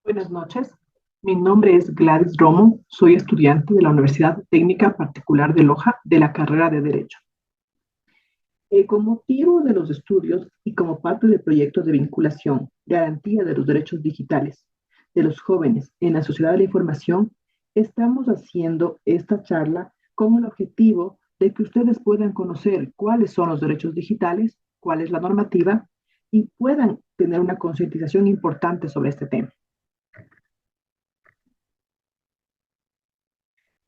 Buenas noches, mi nombre es Gladys Romo, soy estudiante de la Universidad Técnica Particular de Loja de la carrera de Derecho. Con motivo de los estudios y como parte del proyecto de vinculación, garantía de los derechos digitales de los jóvenes en la sociedad de la información, estamos haciendo esta charla con el objetivo de que ustedes puedan conocer cuáles son los derechos digitales, cuál es la normativa y puedan tener una concientización importante sobre este tema.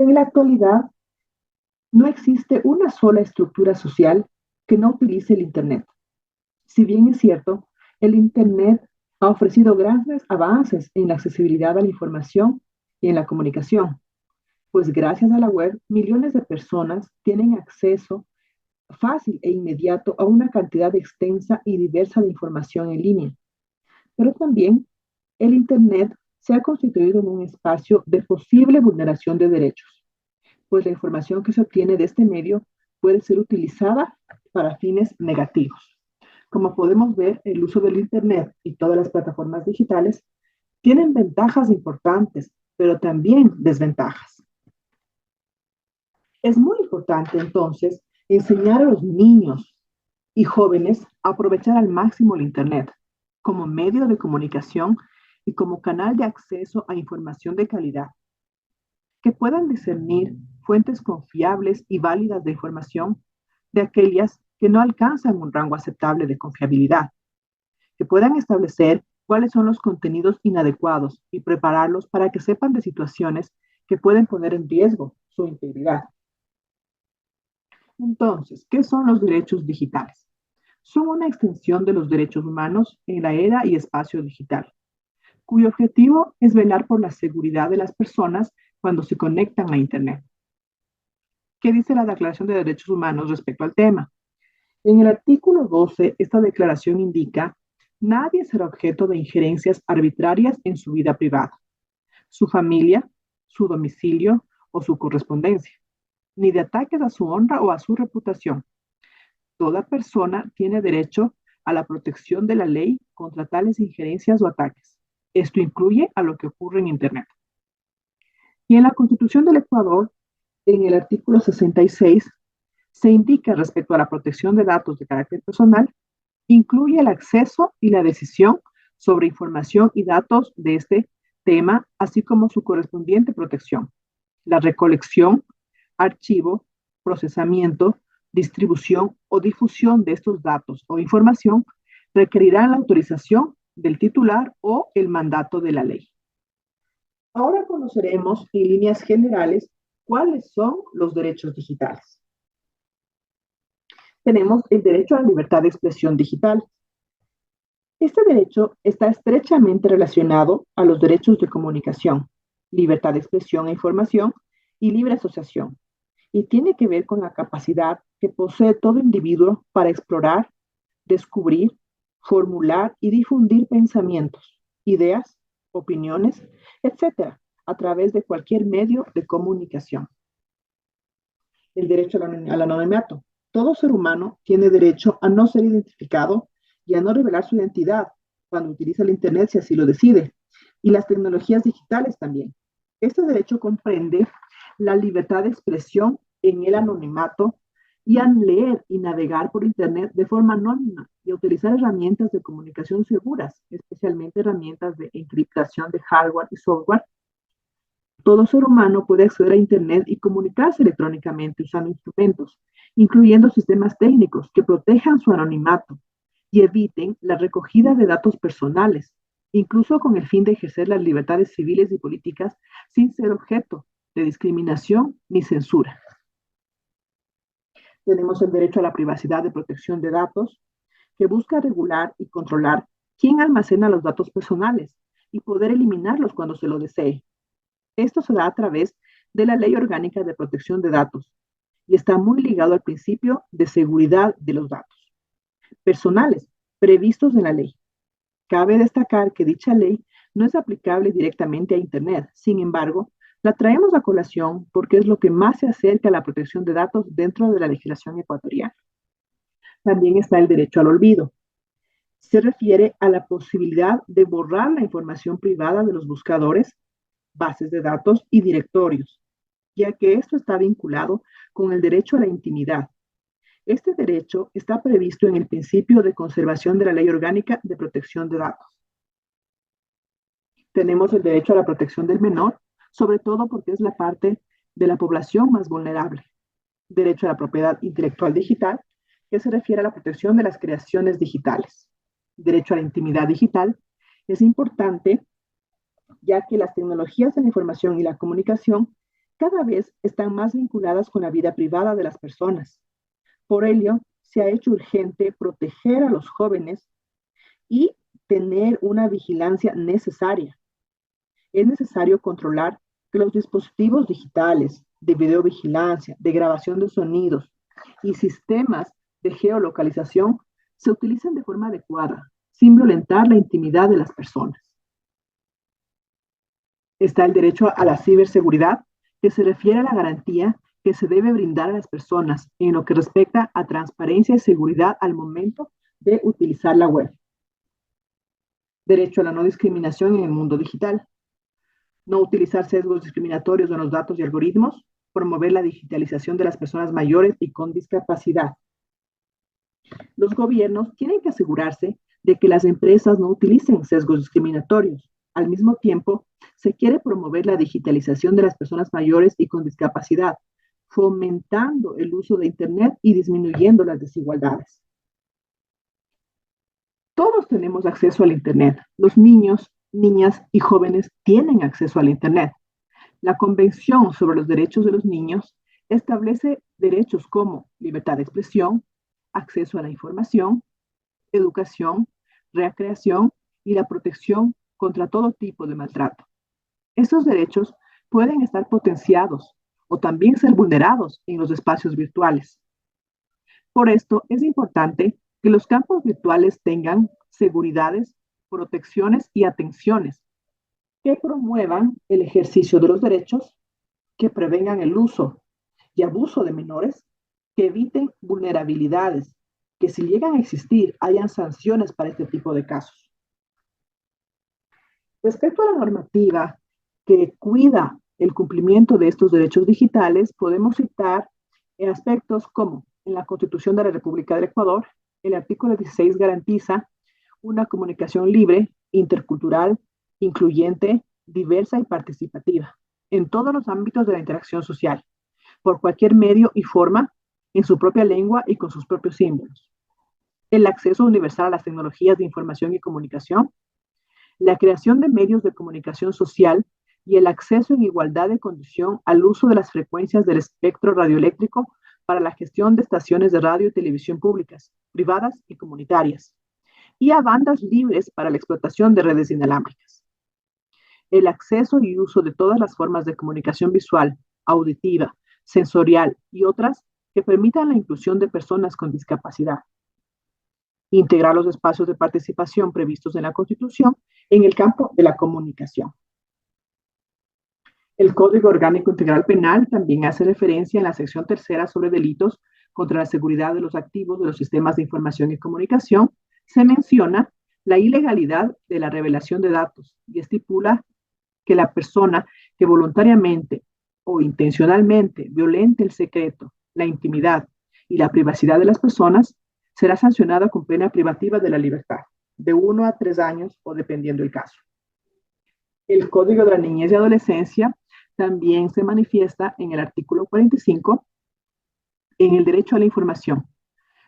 En la actualidad, no existe una sola estructura social que no utilice el Internet. Si bien es cierto, el Internet ha ofrecido grandes avances en la accesibilidad a la información y en la comunicación, pues gracias a la web, millones de personas tienen acceso fácil e inmediato a una cantidad extensa y diversa de información en línea. Pero también el Internet se ha constituido en un espacio de posible vulneración de derechos, pues la información que se obtiene de este medio puede ser utilizada para fines negativos. Como podemos ver, el uso del Internet y todas las plataformas digitales tienen ventajas importantes, pero también desventajas. Es muy importante entonces enseñar a los niños y jóvenes a aprovechar al máximo el Internet como medio de comunicación y como canal de acceso a información de calidad, que puedan discernir fuentes confiables y válidas de información de aquellas que no alcanzan un rango aceptable de confiabilidad, que puedan establecer cuáles son los contenidos inadecuados y prepararlos para que sepan de situaciones que pueden poner en riesgo su integridad. Entonces, ¿qué son los derechos digitales? Son una extensión de los derechos humanos en la era y espacio digital, cuyo objetivo es velar por la seguridad de las personas cuando se conectan a Internet. ¿Qué dice la Declaración de Derechos Humanos respecto al tema? En el artículo 12, esta declaración indica: nadie será objeto de injerencias arbitrarias en su vida privada, su familia, su domicilio o su correspondencia, ni de ataques a su honra o a su reputación. Toda persona tiene derecho a la protección de la ley contra tales injerencias o ataques. Esto incluye a lo que ocurre en Internet. Y en la Constitución del Ecuador, en el artículo 66, se indica respecto a la protección de datos de carácter personal, incluye el acceso y la decisión sobre información y datos de este tema, así como su correspondiente protección, la recolección, archivo, procesamiento, distribución o difusión de estos datos o información requerirán la autorización del titular o el mandato de la ley. Ahora conoceremos en líneas generales cuáles son los derechos digitales. Tenemos el derecho a la libertad de expresión digital. Este derecho está estrechamente relacionado a los derechos de comunicación, libertad de expresión e información y libre asociación, y tiene que ver con la capacidad que posee todo individuo para explorar, descubrir, formular y difundir pensamientos, ideas, opiniones, etcétera, a través de cualquier medio de comunicación. El derecho al anonimato. Todo ser humano tiene derecho a no ser identificado y a no revelar su identidad cuando utiliza el Internet si así lo decide, y las tecnologías digitales también. Este derecho comprende la libertad de expresión en el anonimato y a leer y navegar por Internet de forma anónima y a utilizar herramientas de comunicación seguras, especialmente herramientas de encriptación de hardware y software. Todo ser humano puede acceder a Internet y comunicarse electrónicamente usando instrumentos, incluyendo sistemas técnicos que protejan su anonimato y eviten la recogida de datos personales, incluso con el fin de ejercer las libertades civiles y políticas sin ser objeto de discriminación ni censura. Tenemos el derecho a la privacidad de protección de datos, que busca regular y controlar quién almacena los datos personales y poder eliminarlos cuando se lo desee. Esto se da a través de la Ley Orgánica de Protección de Datos y está muy ligado al principio de seguridad de los datos personales previstos en la ley. Cabe destacar que dicha ley no es aplicable directamente a Internet. Sin embargo, la traemos a colación porque es lo que más se acerca a la protección de datos dentro de la legislación ecuatoriana. También está el derecho al olvido. Se refiere a la posibilidad de borrar la información privada de los buscadores, bases de datos y directorios, ya que esto está vinculado con el derecho a la intimidad. Este derecho está previsto en el principio de conservación de la Ley Orgánica de Protección de Datos. Tenemos el derecho a la protección del menor, sobre todo porque es la parte de la población más vulnerable. Derecho a la propiedad intelectual digital, que se refiere a la protección de las creaciones digitales. Derecho a la intimidad digital es importante ya que las tecnologías de la información y la comunicación cada vez están más vinculadas con la vida privada de las personas. Por ello, se ha hecho urgente proteger a los jóvenes y tener una vigilancia necesaria. Es necesario controlar que los dispositivos digitales de videovigilancia, de grabación de sonidos y sistemas de geolocalización se utilicen de forma adecuada, sin violentar la intimidad de las personas. Está el derecho a la ciberseguridad, que se refiere a la garantía que se debe brindar a las personas en lo que respecta a transparencia y seguridad al momento de utilizar la web. Derecho a la no discriminación en el mundo digital. No utilizar sesgos discriminatorios en los datos y algoritmos. Promover la digitalización de las personas mayores y con discapacidad. Los gobiernos tienen que asegurarse de que las empresas no utilicen sesgos discriminatorios. Al mismo tiempo, se quiere promover la digitalización de las personas mayores y con discapacidad, fomentando el uso de Internet y disminuyendo las desigualdades. Todos tenemos acceso al Internet. Los niños, niñas y jóvenes tienen acceso al Internet. La Convención sobre los Derechos de los Niños establece derechos como libertad de expresión, acceso a la información, educación, recreación y la protección contra todo tipo de maltrato. Estos derechos pueden estar potenciados o también ser vulnerados en los espacios virtuales. Por esto es importante que los campos virtuales tengan seguridades, protecciones y atenciones que promuevan el ejercicio de los derechos, que prevengan el uso y abuso de menores, que eviten vulnerabilidades, que si llegan a existir hayan sanciones para este tipo de casos. Respecto a la normativa que cuida el cumplimiento de estos derechos digitales, podemos citar aspectos como en la Constitución de la República del Ecuador, el artículo 16 garantiza una comunicación libre, intercultural, incluyente, diversa y participativa en todos los ámbitos de la interacción social, por cualquier medio y forma, en su propia lengua y con sus propios símbolos. El acceso universal a las tecnologías de información y comunicación, la creación de medios de comunicación social y el acceso en igualdad de condición al uso de las frecuencias del espectro radioeléctrico para la gestión de estaciones de radio y televisión públicas, privadas y comunitarias, y a bandas libres para la explotación de redes inalámbricas. El acceso y uso de todas las formas de comunicación visual, auditiva, sensorial y otras que permitan la inclusión de personas con discapacidad. Integrar los espacios de participación previstos en la Constitución en el campo de la comunicación. El Código Orgánico Integral Penal también hace referencia en la sección tercera sobre delitos contra la seguridad de los activos de los sistemas de información y comunicación. Se menciona la ilegalidad de la revelación de datos y estipula que la persona que voluntariamente o intencionalmente violente el secreto, la intimidad y la privacidad de las personas será sancionada con pena privativa de la libertad, de 1 a 3 años o dependiendo el caso. El Código de la Niñez y Adolescencia también se manifiesta en el artículo 45 en el derecho a la información.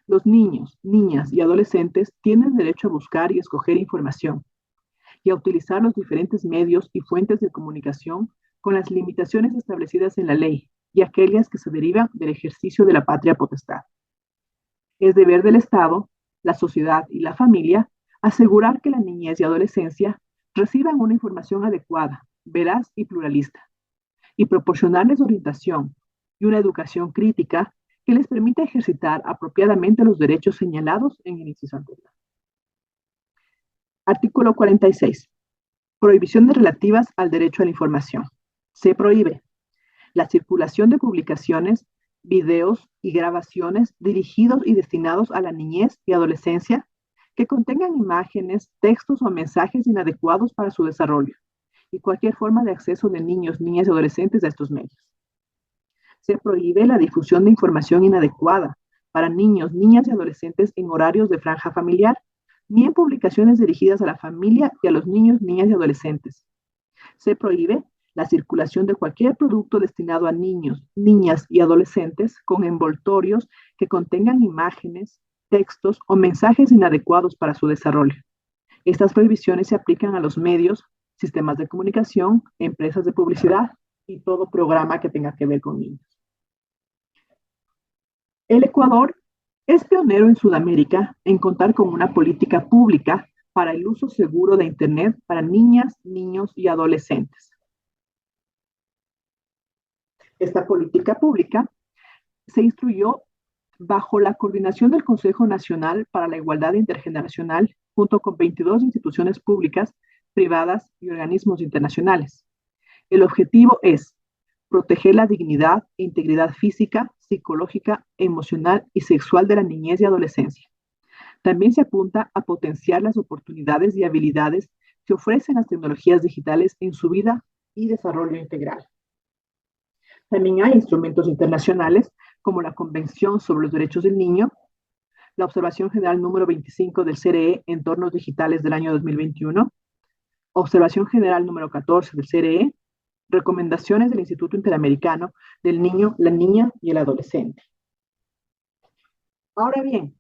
Los niños, niñas y adolescentes tienen derecho a buscar y escoger información y a utilizar los diferentes medios y fuentes de comunicación con las limitaciones establecidas en la ley y aquellas que se derivan del ejercicio de la patria potestad. Es deber del Estado, la sociedad y la familia asegurar que la niñez y adolescencia reciban una información adecuada, veraz y pluralista, y proporcionarles orientación y una educación crítica que les permita ejercitar apropiadamente los derechos señalados en el inciso anterior. Artículo 46. Prohibiciones relativas al derecho a la información. Se prohíbe la circulación de publicaciones, videos y grabaciones dirigidos y destinados a la niñez y adolescencia que contengan imágenes, textos o mensajes inadecuados para su desarrollo y cualquier forma de acceso de niños, niñas y adolescentes a estos medios. Se prohíbe la difusión de información inadecuada para niños, niñas y adolescentes en horarios de franja familiar, ni en publicaciones dirigidas a la familia y a los niños, niñas y adolescentes. Se prohíbe la circulación de cualquier producto destinado a niños, niñas y adolescentes con envoltorios que contengan imágenes, textos o mensajes inadecuados para su desarrollo. Estas prohibiciones se aplican a los medios, sistemas de comunicación, empresas de publicidad y todo programa que tenga que ver con niños. El Ecuador es pionero en Sudamérica en contar con una política pública para el uso seguro de Internet para niñas, niños y adolescentes. Esta política pública se instruyó bajo la coordinación del Consejo Nacional para la Igualdad Intergeneracional, junto con 22 instituciones públicas, privadas y organismos internacionales. El objetivo es proteger la dignidad e integridad física, psicológica, emocional y sexual de la niñez y adolescencia. También se apunta a potenciar las oportunidades y habilidades que ofrecen las tecnologías digitales en su vida y desarrollo integral. También hay instrumentos internacionales como la Convención sobre los Derechos del Niño, la Observación General número 25 del CRE, Entornos Digitales del año 2021, Observación General número 14 del CRE, recomendaciones del Instituto Interamericano del Niño, la Niña y el Adolescente. Ahora bien,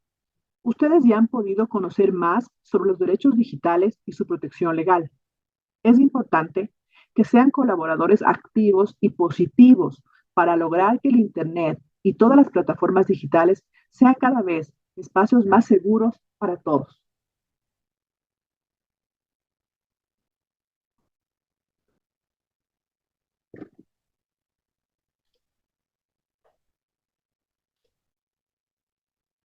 ustedes ya han podido conocer más sobre los derechos digitales y su protección legal. Es importante que sean colaboradores activos y positivos para lograr que el Internet y todas las plataformas digitales sean cada vez espacios más seguros para todos.